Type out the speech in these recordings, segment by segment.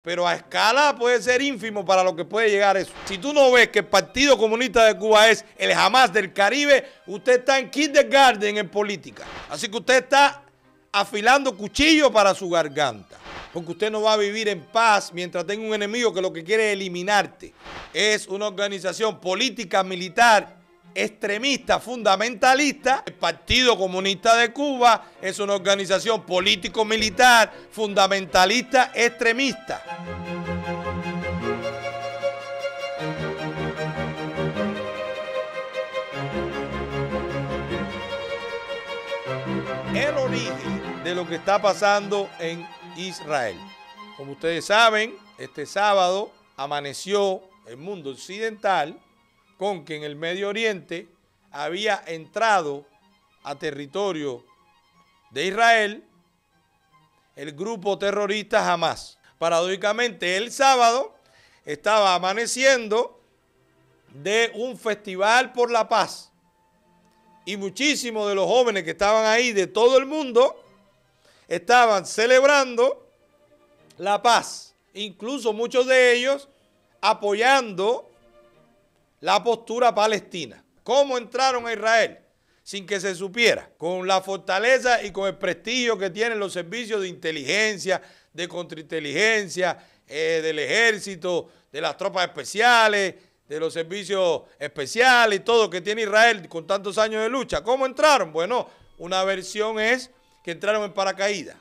pero a escala puede ser ínfimo para lo que puede llegar eso. Si tú no ves que el Partido Comunista de Cuba es el Hamas del Caribe, usted está en kindergarten en política. Así que usted está afilando cuchillo para su garganta, porque usted no va a vivir en paz mientras tenga un enemigo que lo que quiere es eliminarte. Es una organización política, militar, extremista, fundamentalista. El Partido Comunista de Cuba es una organización político-militar, fundamentalista, extremista. El origen de lo que está pasando en Israel. Como ustedes saben, este sábado amaneció el mundo occidental con que en el Medio Oriente había entrado a territorio de Israel el grupo terrorista Hamas. Paradójicamente, el sábado estaba amaneciendo de un festival por la paz y muchísimos de los jóvenes que estaban ahí de todo el mundo estaban celebrando la paz, incluso muchos de ellos apoyando la postura palestina. ¿Cómo entraron a Israel? Sin que se supiera, con la fortaleza y con el prestigio que tienen los servicios de inteligencia, de contrainteligencia, del ejército, de las tropas especiales, de los servicios especiales y todo que tiene Israel con tantos años de lucha. ¿Cómo entraron? Bueno, una versión es que entraron en paracaídas.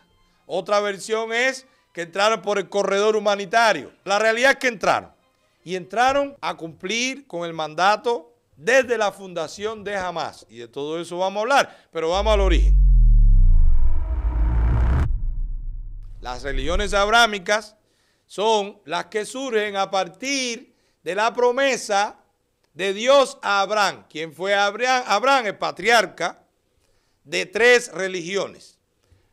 Otra versión es que entraron por el corredor humanitario. La realidad es que entraron. Y entraron a cumplir con el mandato desde la fundación de Hamas. Y de todo eso vamos a hablar, pero vamos al origen. Las religiones abrámicas son las que surgen a partir de la promesa de Dios a Abraham. ¿Quién fue Abraham? El patriarca de 3 religiones.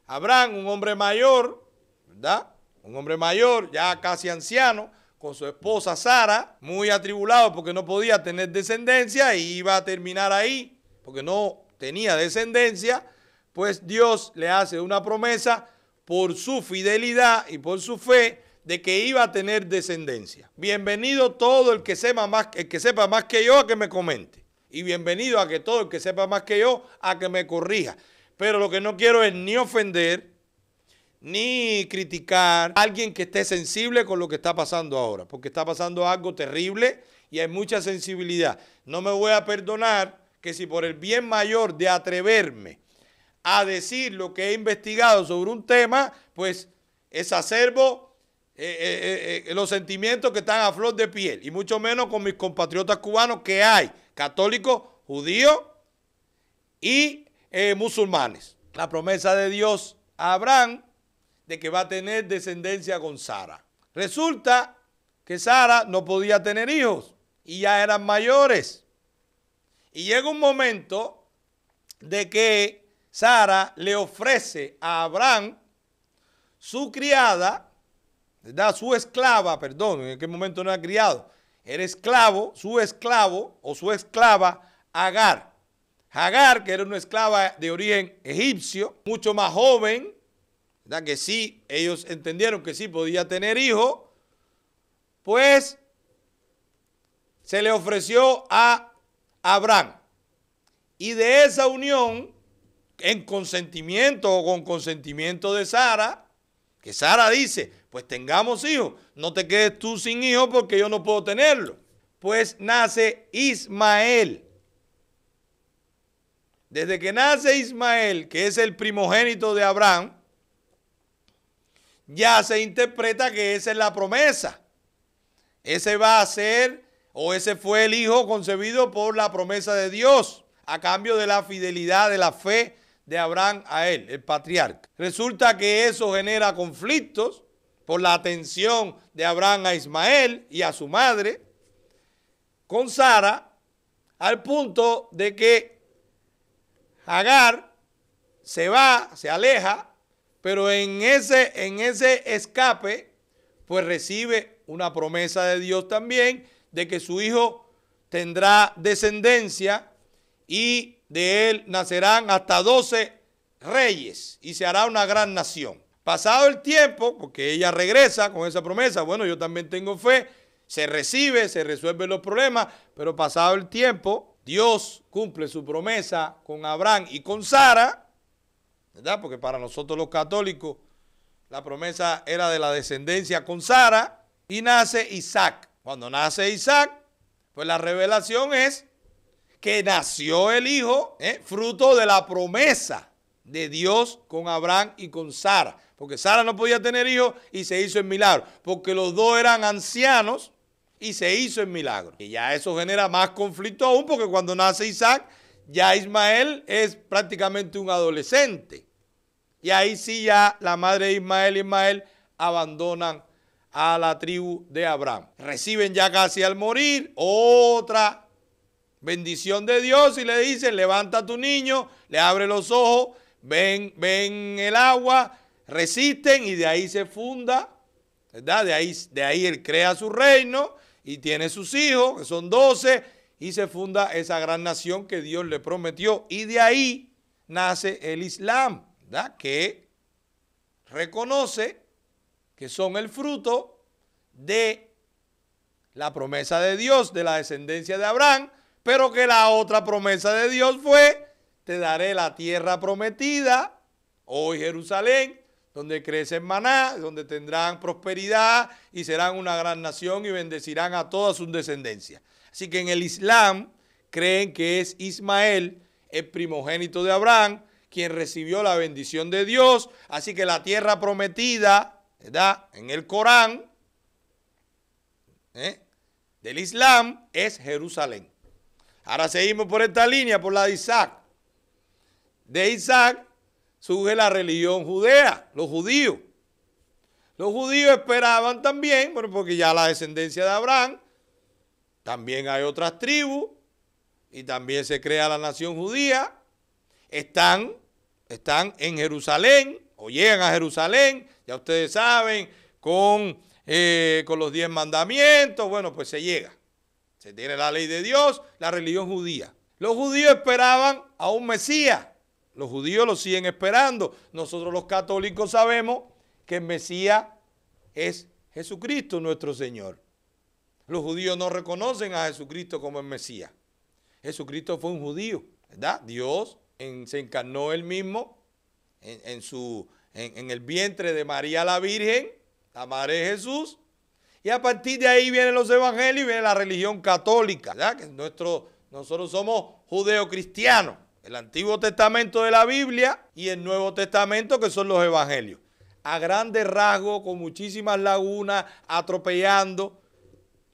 Abraham, un hombre mayor, ¿verdad? Un hombre mayor, ya casi anciano, con su esposa Sara, muy atribulado porque no podía tener descendencia y iba a terminar ahí porque no tenía descendencia, pues Dios le hace una promesa por su fidelidad y por su fe de que iba a tener descendencia. Bienvenido todo el que sepa más que yo a que me comente. Y bienvenido a que todo el que sepa más que yo a que me corrija. Pero lo que no quiero es ni ofender ni criticar a alguien que esté sensible con lo que está pasando ahora, porque está pasando algo terrible y hay mucha sensibilidad. No me voy a perdonar que si por el bien mayor de atreverme a decir lo que he investigado sobre un tema, pues exacerbo los sentimientos que están a flor de piel, y mucho menos con mis compatriotas cubanos que hay, católicos, judíos y musulmanes. La promesa de Dios a Abraham de que va a tener descendencia con Sara. Resulta que Sara no podía tener hijos y ya eran mayores. Y llega un momento de que Sara le ofrece a Abraham su criada, ¿verdad? Su esclava, perdón, en aquel momento no era criado, era esclavo, su esclavo o su esclava Agar. Agar, que era una esclava de origen egipcio, mucho más joven, ¿verdad? Que sí, ellos entendieron que sí podía tener hijos, pues se le ofreció a Abraham. Y de esa unión, en consentimiento o con consentimiento de Sara, que Sara dice, pues tengamos hijos, no te quedes tú sin hijos porque yo no puedo tenerlo. Pues nace Ismael. Desde que nace Ismael, que es el primogénito de Abraham, ya se interpreta que esa es la promesa. Ese va a ser, o ese fue el hijo concebido por la promesa de Dios, a cambio de la fidelidad, de la fe de Abraham a él, el patriarca. Resulta que eso genera conflictos por la atención de Abraham a Ismael y a su madre con Sara, al punto de que Agar se va, se aleja, pero en ese escape, pues recibe una promesa de Dios también de que su hijo tendrá descendencia y de él nacerán hasta 12 reyes y se hará una gran nación. Pasado el tiempo, porque ella regresa con esa promesa, bueno, yo también tengo fe, se recibe, se resuelven los problemas, pero pasado el tiempo, Dios cumple su promesa con Abraham y con Sara, ¿verdad? Porque para nosotros los católicos la promesa era de la descendencia con Sara, y nace Isaac. Cuando nace Isaac, pues la revelación es que nació el hijo, fruto de la promesa de Dios con Abraham y con Sara. Porque Sara no podía tener hijos y se hizo el milagro. Porque los dos eran ancianos y se hizo el milagro. Y ya eso genera más conflicto aún, porque cuando nace Isaac, ya Ismael es prácticamente un adolescente. Y ahí sí ya la madre de Ismael y Ismael abandonan a la tribu de Abraham. Reciben ya casi al morir otra bendición de Dios y le dicen, levanta a tu niño, le abre los ojos, ven el agua, resisten, y de ahí se funda, ¿verdad? De ahí él crea su reino y tiene sus hijos, que son 12, y se funda esa gran nación que Dios le prometió. Y de ahí nace el Islam, ¿verdad? Que reconoce que son el fruto de la promesa de Dios, de la descendencia de Abraham, pero que la otra promesa de Dios fue, te daré la tierra prometida, hoy Jerusalén, donde crece maná, donde tendrán prosperidad y serán una gran nación y bendecirán a toda su descendencia. Así que en el Islam creen que es Ismael, el primogénito de Abraham, quien recibió la bendición de Dios. Así que la tierra prometida, ¿verdad?, en el Corán del Islam es Jerusalén. Ahora seguimos por esta línea, por la de Isaac. De Isaac surge la religión judea, los judíos. Los judíos esperaban también, bueno, porque ya la descendencia de Abraham, también hay otras tribus y también se crea la nación judía. Están en Jerusalén o llegan a Jerusalén, ya ustedes saben, con los 10 mandamientos. Bueno, pues se llega. Se tiene la ley de Dios, la religión judía. Los judíos esperaban a un Mesías. Los judíos lo siguen esperando. Nosotros los católicos sabemos que el Mesías es Jesucristo nuestro Señor. Los judíos no reconocen a Jesucristo como el Mesías. Jesucristo fue un judío, ¿verdad? Dios se encarnó él mismo en el vientre de María la Virgen, la madre de Jesús. Y a partir de ahí vienen los evangelios y viene la religión católica, ¿verdad? Que nosotros somos judeocristianos. El Antiguo Testamento de la Biblia y el Nuevo Testamento, que son los evangelios. A grandes rasgos, con muchísimas lagunas, atropellando.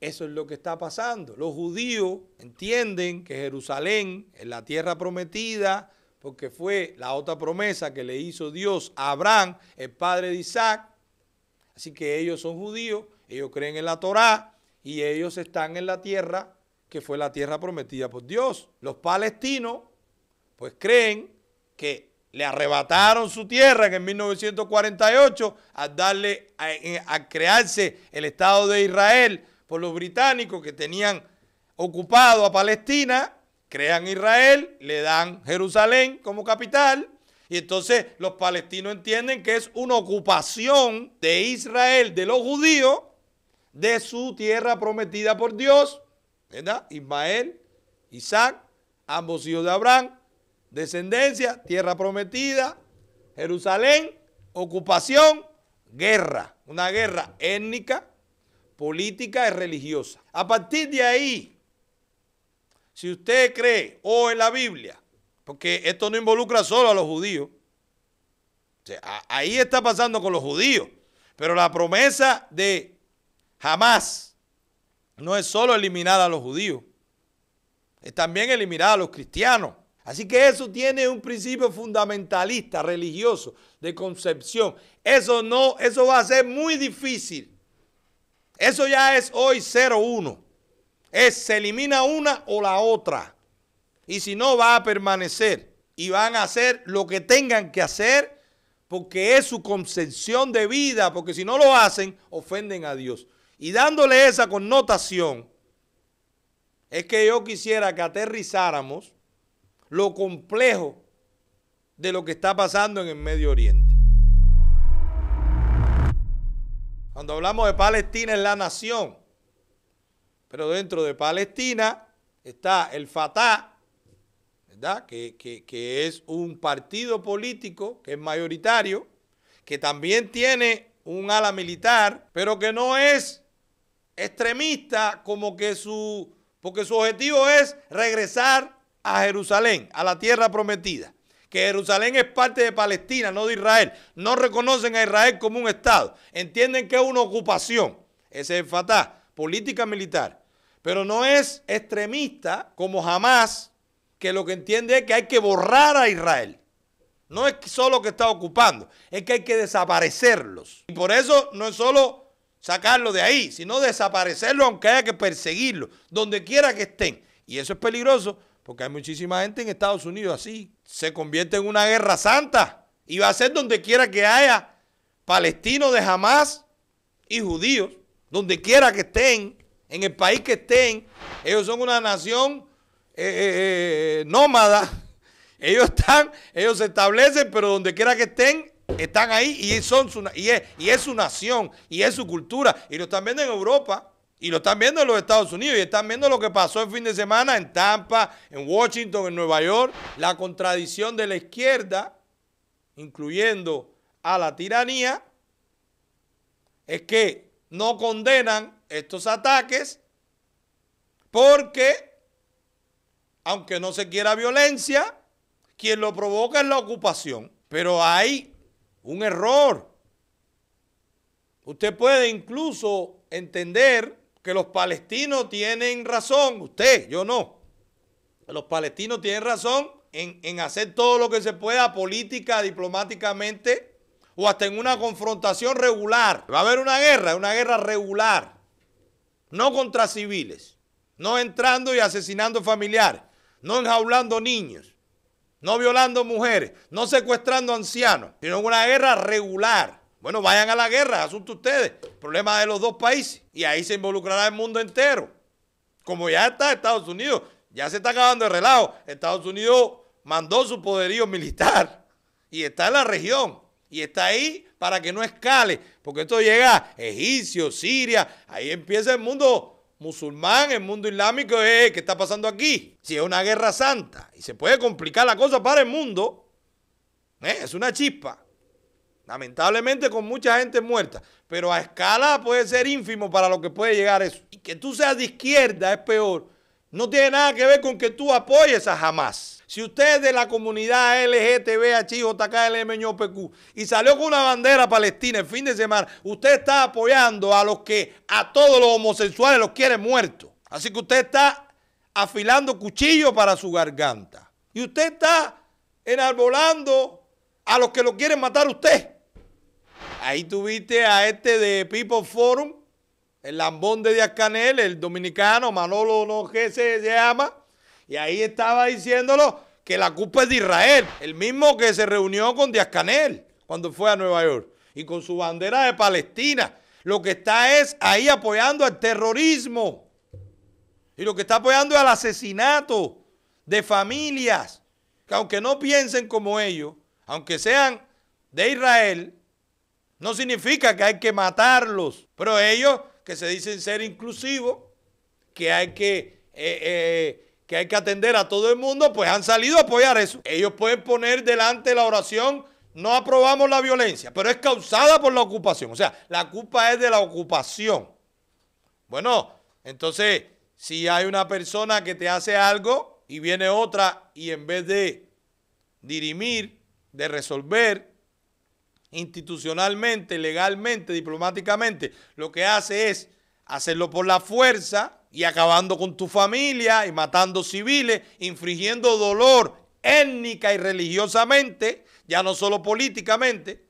Eso es lo que está pasando. Los judíos entienden que Jerusalén es la tierra prometida, porque fue la otra promesa que le hizo Dios a Abraham, el padre de Isaac. Así que ellos son judíos, ellos creen en la Torá y ellos están en la tierra que fue la tierra prometida por Dios. Los palestinos pues creen que le arrebataron su tierra en el 1948 al crearse el Estado de Israel por los británicos que tenían ocupado a Palestina. Crean Israel, le dan Jerusalén como capital, y entonces los palestinos entienden que es una ocupación de Israel, de los judíos, de su tierra prometida por Dios, ¿verdad? Ismael, Isaac, ambos hijos de Abraham, descendencia, tierra prometida, Jerusalén, ocupación, guerra, una guerra étnica, política y religiosa. A partir de ahí, si usted cree o en la Biblia, porque esto no involucra solo a los judíos, o sea, ahí está pasando con los judíos, pero la promesa de Hamás no es solo eliminar a los judíos, es también eliminar a los cristianos. Así que eso tiene un principio fundamentalista, religioso, de concepción. Eso va a ser muy difícil. Eso ya es hoy 0-1. Se elimina una o la otra. Y si no, va a permanecer. Y van a hacer lo que tengan que hacer porque es su concepción de vida. Porque si no lo hacen, ofenden a Dios. Y dándole esa connotación, es que yo quisiera que aterrizáramos lo complejo de lo que está pasando en el Medio Oriente. Cuando hablamos de Palestina es la nación. Pero dentro de Palestina está el Fatah, ¿verdad? Que es un partido político que es mayoritario, que también tiene un ala militar, pero que no es extremista porque su objetivo es regresar a Jerusalén, a la tierra prometida. Que Jerusalén es parte de Palestina, no de Israel. No reconocen a Israel como un Estado. Entienden que es una ocupación. Ese es el Fatah, política militar. Pero no es extremista como Hamás, que lo que entiende es que hay que borrar a Israel. No es solo que está ocupando, es que hay que desaparecerlos. Y por eso no es solo sacarlos de ahí, sino desaparecerlos aunque haya que perseguirlos, donde quiera que estén. Y eso es peligroso porque hay muchísima gente en Estados Unidos así. Se convierte en una guerra santa y va a ser donde quiera que haya palestinos de Hamás y judíos, donde quiera que estén, en el país que estén. Ellos son una nación nómada. Ellos se establecen, pero donde quiera que estén, están ahí y es su nación y es su cultura. Y lo están viendo en Europa y lo están viendo en los Estados Unidos y están viendo lo que pasó el fin de semana en Tampa, en Washington, en Nueva York. La contradicción de la izquierda, incluyendo a la tiranía, es que no condenan estos ataques porque, aunque no se quiera violencia, quien lo provoca es la ocupación. Pero hay un error. Usted puede incluso entender que los palestinos tienen razón. Usted, yo no. Los palestinos tienen razón en hacer todo lo que se pueda política, diplomáticamente o hasta en una confrontación regular. Va a haber una guerra regular. No contra civiles. No entrando y asesinando familiares. No enjaulando niños. No violando mujeres, no secuestrando ancianos, sino una guerra regular. Bueno, vayan a la guerra, asunto ustedes. Problema de los dos países. Y ahí se involucrará el mundo entero. Como ya está Estados Unidos, ya se está acabando el relajo. Estados Unidos mandó su poderío militar y está en la región. Y está ahí para que no escale, porque esto llega a Egipcio, Siria, ahí empieza el mundo musulmán, el mundo islámico. ¿Qué está pasando aquí? Si es una guerra santa y se puede complicar la cosa para el mundo, es una chispa. Lamentablemente con mucha gente muerta, pero a escala puede ser ínfimo para lo que puede llegar eso. Y que tú seas de izquierda es peor. No tiene nada que ver con que tú apoyes a Hamás. Si usted es de la comunidad LGTB-HIJKLMñOPQ y salió con una bandera palestina el fin de semana, usted está apoyando a todos los homosexuales los quiere muertos. Así que usted está afilando cuchillos para su garganta. Y usted está enarbolando a los que lo quieren matar a usted. Ahí tuviste a este de People Forum, el lambón de Díaz-Canel, el dominicano, Manolo no sé se llama, y ahí estaba diciéndolo que la culpa es de Israel, el mismo que se reunió con Díaz-Canel cuando fue a Nueva York, y con su bandera de Palestina. Lo que está es ahí apoyando al terrorismo, y lo que está apoyando es al asesinato de familias, que aunque no piensen como ellos, aunque sean de Israel, no significa que hay que matarlos, pero ellos que se dicen ser inclusivos, que hay que atender a todo el mundo, pues han salido a apoyar eso. Ellos pueden poner delante la oración, no aprobamos la violencia, pero es causada por la ocupación. O sea, la culpa es de la ocupación. Bueno, entonces, si hay una persona que te hace algo y viene otra y en vez de dirimir, de resolver institucionalmente, legalmente, diplomáticamente, lo que hace es hacerlo por la fuerza y acabando con tu familia y matando civiles, infringiendo dolor étnica y religiosamente, ya no solo políticamente,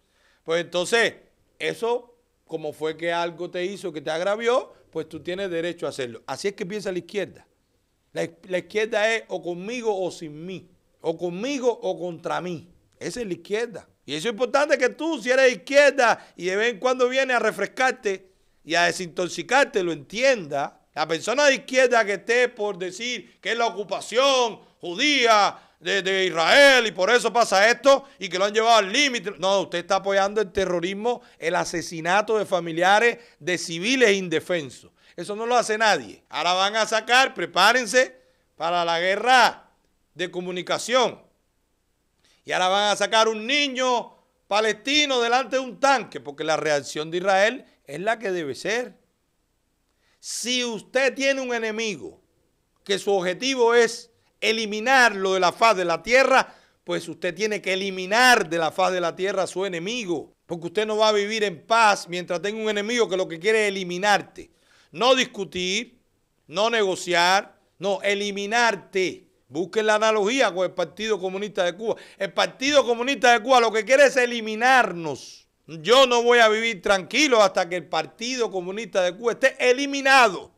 pues entonces eso, como fue que algo te hizo que te agravió, pues tú tienes derecho a hacerlo. Así es que piensa la izquierda. La izquierda es o conmigo o sin mí, o conmigo o contra mí. Esa es la izquierda. Y eso es importante que tú, si eres de izquierda y de vez en cuando vienes a refrescarte y a desintoxicarte, lo entienda. La persona de izquierda que esté por decir que es la ocupación judía, de Israel y por eso pasa esto y que lo han llevado al límite. No, usted está apoyando el terrorismo, el asesinato de familiares de civiles indefensos. Eso no lo hace nadie. Ahora van a sacar, prepárense para la guerra de comunicación. Y ahora van a sacar un niño palestino delante de un tanque, porque la reacción de Israel es la que debe ser. Si usted tiene un enemigo que su objetivo es eliminarlo de la faz de la tierra, pues usted tiene que eliminar de la faz de la tierra a su enemigo, porque usted no va a vivir en paz mientras tenga un enemigo que lo que quiere es eliminarte. No discutir, no negociar, no, eliminarte. Busquen la analogía con el Partido Comunista de Cuba. El Partido Comunista de Cuba lo que quiere es eliminarnos. Yo no voy a vivir tranquilo hasta que el Partido Comunista de Cuba esté eliminado.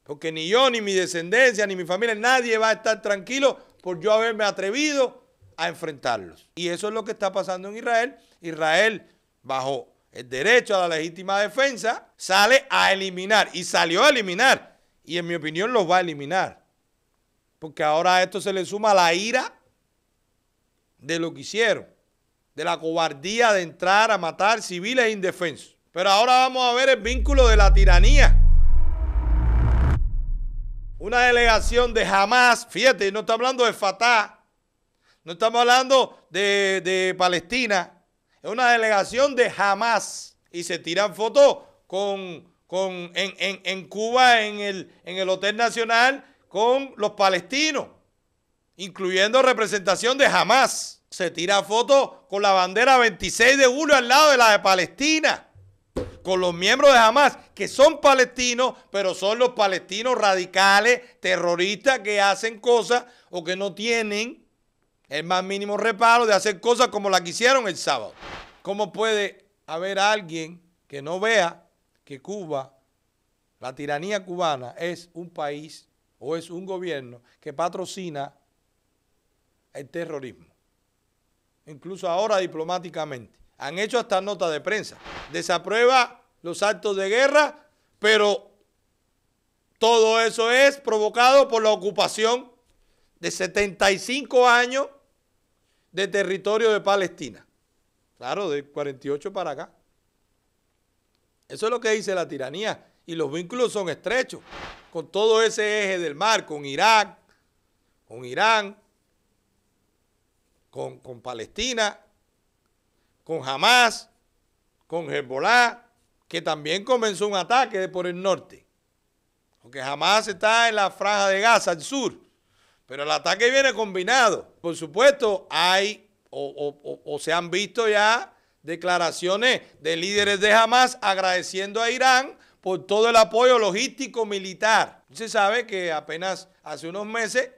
Porque ni yo, ni mi descendencia, ni mi familia, nadie va a estar tranquilo por yo haberme atrevido a enfrentarlos. Y eso es lo que está pasando en Israel. Israel, bajo el derecho a la legítima defensa, sale a eliminar. Y salió a eliminar. Y en mi opinión los va a eliminar. Porque ahora a esto se le suma la ira de lo que hicieron. De la cobardía de entrar a matar civiles indefensos. Pero ahora vamos a ver el vínculo de la tiranía. Una delegación de Hamas, fíjate, no está hablando de Fatah, no estamos hablando de Palestina, es una delegación de Hamas y se tiran fotos en Cuba, en el Hotel Nacional, con los palestinos, incluyendo representación de Hamas. Se tira fotos con la bandera 26 de julio al lado de la de Palestina, con los miembros de Hamas, que son palestinos, pero son los palestinos radicales, terroristas, que hacen cosas o que no tienen el más mínimo reparo de hacer cosas como la que hicieron el sábado. ¿Cómo puede haber alguien que no vea que Cuba, la tiranía cubana, es un país o es un gobierno que patrocina el terrorismo? Incluso ahora diplomáticamente. Han hecho hasta nota de prensa. Desaprueba los actos de guerra, pero todo eso es provocado por la ocupación de 75 años de territorio de Palestina. Claro, de 48 para acá. Eso es lo que dice la tiranía. Y los vínculos son estrechos con todo ese eje del mar, con Irak, con Irán, con Palestina, con Hamas, con Hezbollah, que también comenzó un ataque por el norte. Porque Hamas está en la franja de Gaza, al sur. Pero el ataque viene combinado. Por supuesto, hay o se han visto ya declaraciones de líderes de Hamas agradeciendo a Irán por todo el apoyo logístico militar. Se sabe que apenas hace unos meses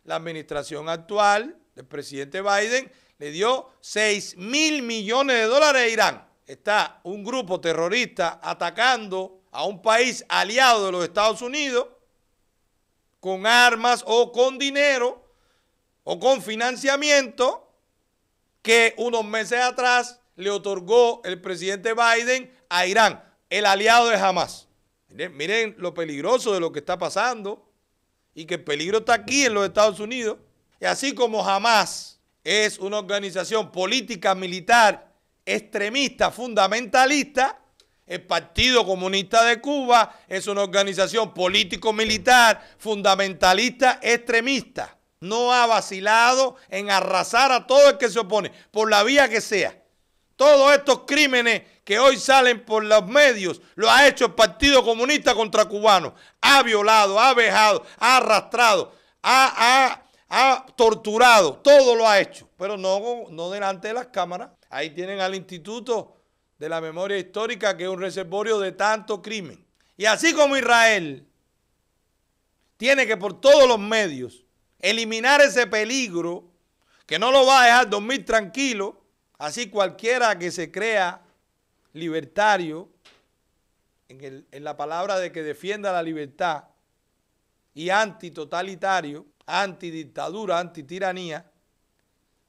la administración actual del presidente Biden le dio 6.000 millones de dólares a Irán. Está un grupo terrorista atacando a un país aliado de los Estados Unidos con armas o con dinero o con financiamiento que unos meses atrás le otorgó el presidente Biden a Irán, el aliado de Hamas. Miren lo peligroso de lo que está pasando y que el peligro está aquí en los Estados Unidos. Y así como Hamas es una organización política militar extremista, fundamentalista, el Partido Comunista de Cuba es una organización político-militar fundamentalista extremista. No ha vacilado en arrasar a todo el que se opone, por la vía que sea. Todos estos crímenes que hoy salen por los medios, lo ha hecho el Partido Comunista contra cubanos. Ha violado, ha vejado, ha arrastrado, ha torturado, todo lo ha hecho, pero no delante de las cámaras. Ahí tienen al Instituto de la Memoria Histórica, que es un reservorio de tanto crimen. Y así como Israel tiene que por todos los medios eliminar ese peligro, que no lo va a dejar dormir tranquilo, así cualquiera que se crea libertario, en la palabra de que defienda la libertad, y antitotalitario, antidictadura, antitiranía,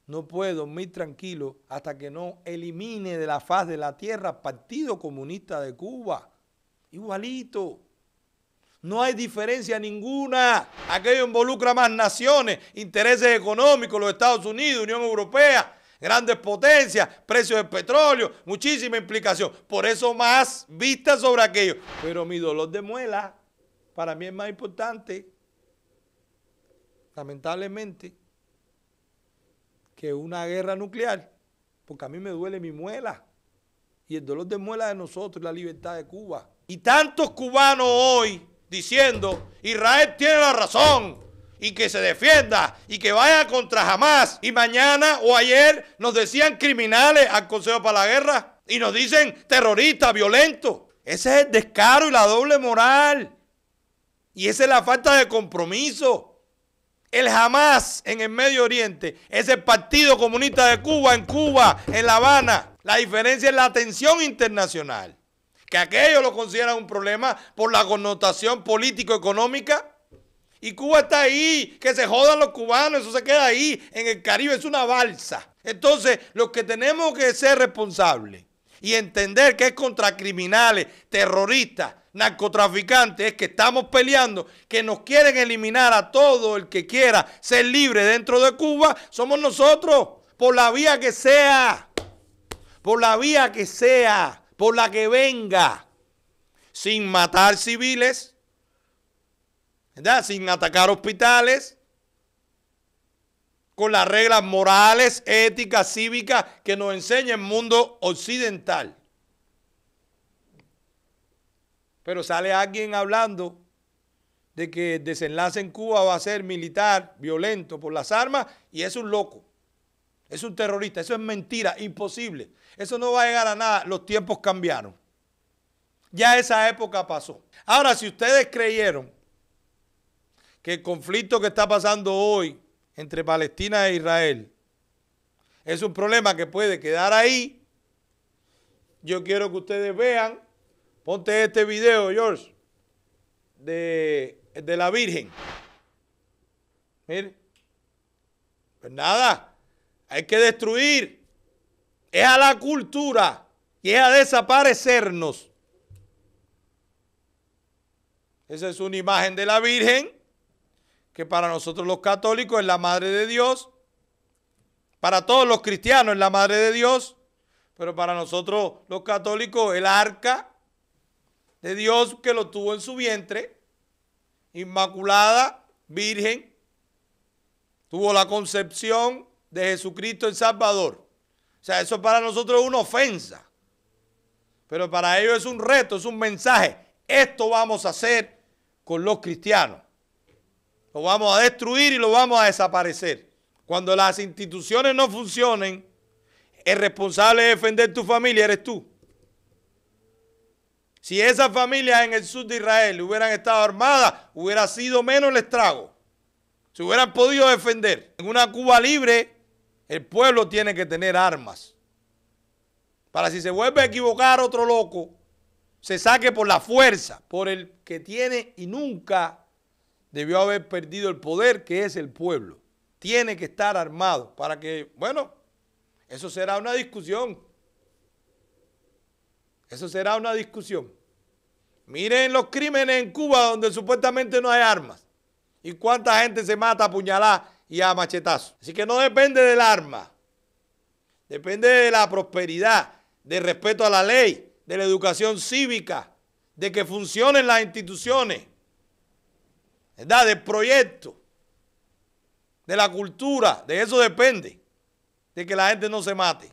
no puede dormir tranquilo hasta que no elimine de la faz de la tierra Partido Comunista de Cuba. Igualito. No hay diferencia ninguna. Aquello involucra más naciones, intereses económicos, los Estados Unidos, Unión Europea, grandes potencias, precios del petróleo, muchísima implicación. Por eso más vista sobre aquello. Pero mi dolor de muela para mí es más importante, lamentablemente, que una guerra nuclear. Porque a mí me duele mi muela. Y el dolor de muela de nosotros es la libertad de Cuba. Y tantos cubanos hoy diciendo, Israel tiene la razón, y que se defienda, y que vaya contra Hamas. Y mañana o ayer nos decían criminales al Consejo para la Guerra, y nos dicen terroristas, violentos. Ese es el descaro y la doble moral. Y esa es la falta de compromiso. El Hamas en el Medio Oriente es el Partido Comunista de Cuba, en La Habana. La diferencia es la atención internacional. Que aquellos lo consideran un problema por la connotación político-económica. Y Cuba está ahí, que se jodan los cubanos, eso se queda ahí, en el Caribe, es una balsa. Entonces, los que tenemos que ser responsables y entender que es contra criminales, terroristas, narcotraficantes, es que estamos peleando, que nos quieren eliminar a todo el que quiera ser libre dentro de Cuba, somos nosotros, por la vía que sea, por la vía que sea, por la que venga, sin matar civiles, ¿verdad? Sin atacar hospitales, con las reglas morales, éticas, cívicas que nos enseña el mundo occidental. Pero sale alguien hablando de que el desenlace en Cuba va a ser militar, violento, por las armas, y es un loco, es un terrorista. Eso es mentira, imposible. Eso no va a llegar a nada, los tiempos cambiaron. Ya esa época pasó. Ahora, si ustedes creyeron que el conflicto que está pasando hoy entre Palestina e Israel es un problema que puede quedar ahí, yo quiero que ustedes vean, ponte este video, George, de la Virgen. Mire, pues nada, hay que destruir, es a la cultura y es a desaparecernos. Esa es una imagen de la Virgen, que para nosotros los católicos es la Madre de Dios, para todos los cristianos es la Madre de Dios, pero para nosotros los católicos el arca de Dios que lo tuvo en su vientre, inmaculada, virgen, tuvo la concepción de Jesucristo el Salvador. O sea, eso para nosotros es una ofensa, pero para ellos es un reto, es un mensaje. Esto vamos a hacer con los cristianos. Lo vamos a destruir y lo vamos a desaparecer. Cuando las instituciones no funcionen, el responsable de defender tu familia eres tú. Si esas familias en el sur de Israel hubieran estado armadas, hubiera sido menos el estrago. Se hubieran podido defender. En una Cuba libre, el pueblo tiene que tener armas. Para si se vuelve a equivocar otro loco, se saque por la fuerza, por el que tiene y nunca debió haber perdido el poder, que es el pueblo. Tiene que estar armado para que, bueno, eso será una discusión. Eso será una discusión. Miren los crímenes en Cuba donde supuestamente no hay armas. Y cuánta gente se mata a puñalada y a machetazos. Así que no depende del arma. Depende de la prosperidad, del respeto a la ley, de la educación cívica, de que funcionen las instituciones, ¿verdad? Del proyecto, de la cultura, de eso depende, de que la gente no se mate.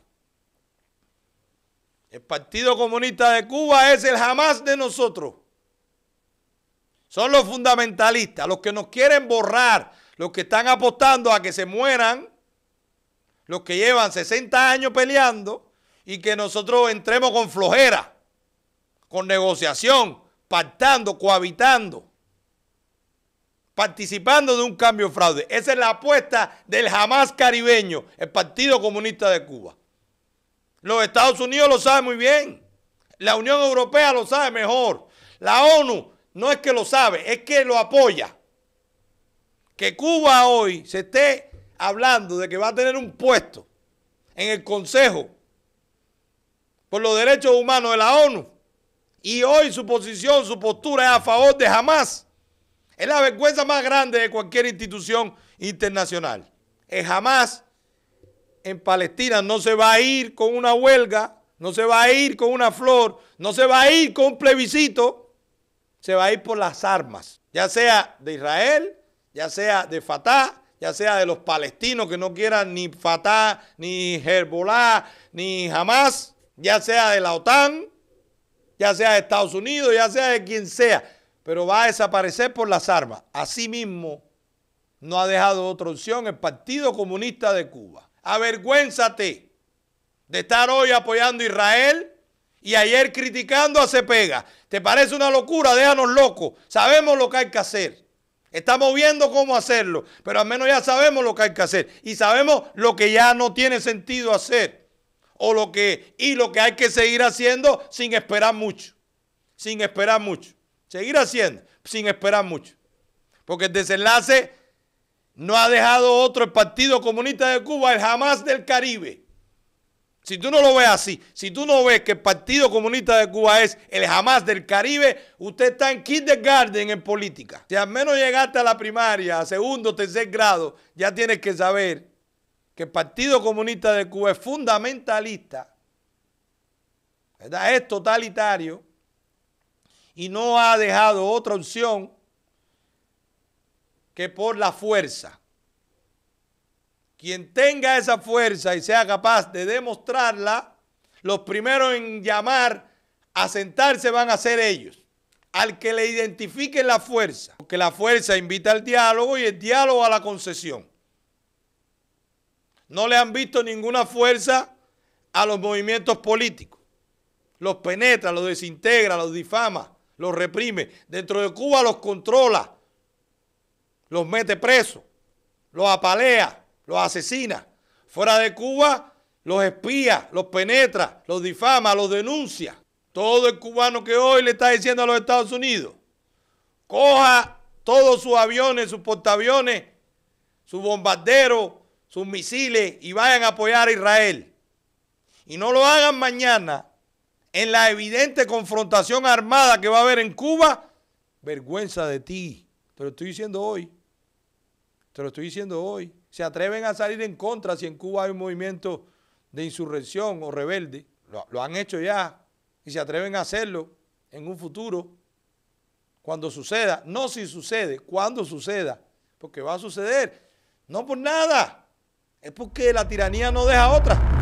El Partido Comunista de Cuba es el Hamas de nosotros. Son los fundamentalistas, los que nos quieren borrar, los que están apostando a que se mueran, los que llevan 60 años peleando y que nosotros entremos con flojera, con negociación, pactando, cohabitando, participando de un cambio fraude. Esa es la apuesta del Hamas caribeño, el Partido Comunista de Cuba. Los Estados Unidos lo saben muy bien. La Unión Europea lo sabe mejor. La ONU no es que lo sabe, es que lo apoya. Que Cuba hoy se esté hablando de que va a tener un puesto en el Consejo por los Derechos Humanos de la ONU y hoy su posición, su postura es a favor de Hamas. Es la vergüenza más grande de cualquier institución internacional. El Hamas en Palestina no se va a ir con una huelga, no se va a ir con una flor, no se va a ir con un plebiscito, se va a ir por las armas, ya sea de Israel, ya sea de Fatah, ya sea de los palestinos que no quieran ni Fatah, ni Hezbollah, ni Hamas, ya sea de la OTAN, ya sea de Estados Unidos, ya sea de quien sea, pero va a desaparecer por las armas. Asimismo, no ha dejado otra opción el Partido Comunista de Cuba. Avergüénzate de estar hoy apoyando a Israel y ayer criticando a Cepeda. ¿Te parece una locura? Déjanos locos. Sabemos lo que hay que hacer. Estamos viendo cómo hacerlo, pero al menos ya sabemos lo que hay que hacer y sabemos lo que ya no tiene sentido hacer lo que hay que seguir haciendo sin esperar mucho. Sin esperar mucho. Seguir haciendo sin esperar mucho. Porque el desenlace no ha dejado otro el Partido Comunista de Cuba, el Hamas del Caribe. Si tú no lo ves así, si tú no ves que el Partido Comunista de Cuba es el Hamas del Caribe, usted está en kindergarten en política. Si al menos llegaste a la primaria, a segundo, tercer grado, ya tienes que saber que el Partido Comunista de Cuba es fundamentalista, ¿verdad? Es totalitario y no ha dejado otra opción que por la fuerza. Quien tenga esa fuerza y sea capaz de demostrarla, los primeros en llamar a sentarse van a ser ellos. Al que le identifiquen la fuerza, porque la fuerza invita al diálogo y el diálogo a la concesión. No le han visto ninguna fuerza a los movimientos políticos. Los penetra, los desintegra, los difama, los reprime. Dentro de Cuba los controla, los mete presos, los apalea, los asesina. Fuera de Cuba los espía, los penetra, los difama, los denuncia. Todo el cubano que hoy le está diciendo a los Estados Unidos, coja todos sus aviones, sus portaaviones, sus bombarderos, sus misiles y vayan a apoyar a Israel. Y no lo hagan mañana en la evidente confrontación armada que va a haber en Cuba. Vergüenza de ti. Te lo estoy diciendo hoy. Te lo estoy diciendo hoy. Se atreven a salir en contra si en Cuba hay un movimiento de insurrección o rebelde. Lo han hecho ya y se atreven a hacerlo en un futuro cuando suceda. No si sucede, cuando suceda. Porque va a suceder. No por nada. Es porque la tiranía no deja otra.